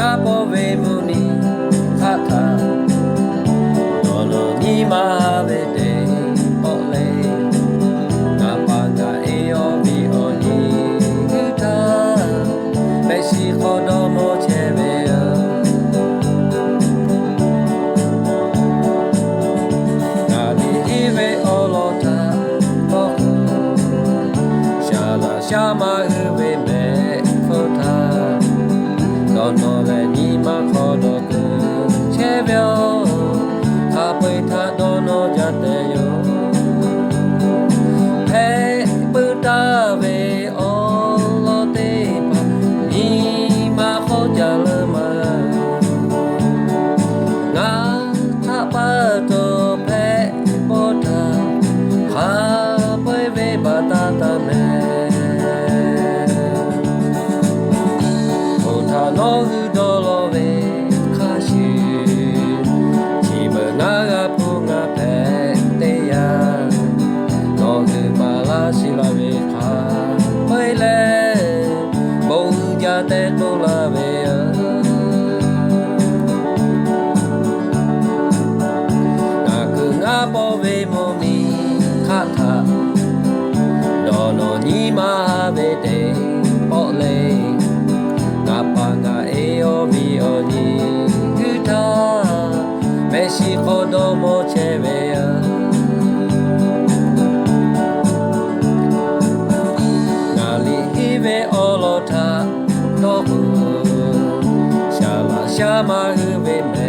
Napovemuni kata Dono ni mavete ole Napanga eo mi oni kita Meshi kodomo chebe Nali ive olota Toku Shala shama uve me kota Dono le ni ma kodoku chebyo Kapita dono jate yo Hey puta ve olote pa Ni ma khojale ma Nga tapa to pe bota Kapai ve batata me No udolo ve kashi Chiba naga punga pete ya No gumala shila ve ka Paile Bouja te tola ve Naku nga po ve mo mi kata Dono ni ma ve te ole Napanga eo mi oni guta Meshi kodomo chebe Nali ive olota toku Shala shama uve me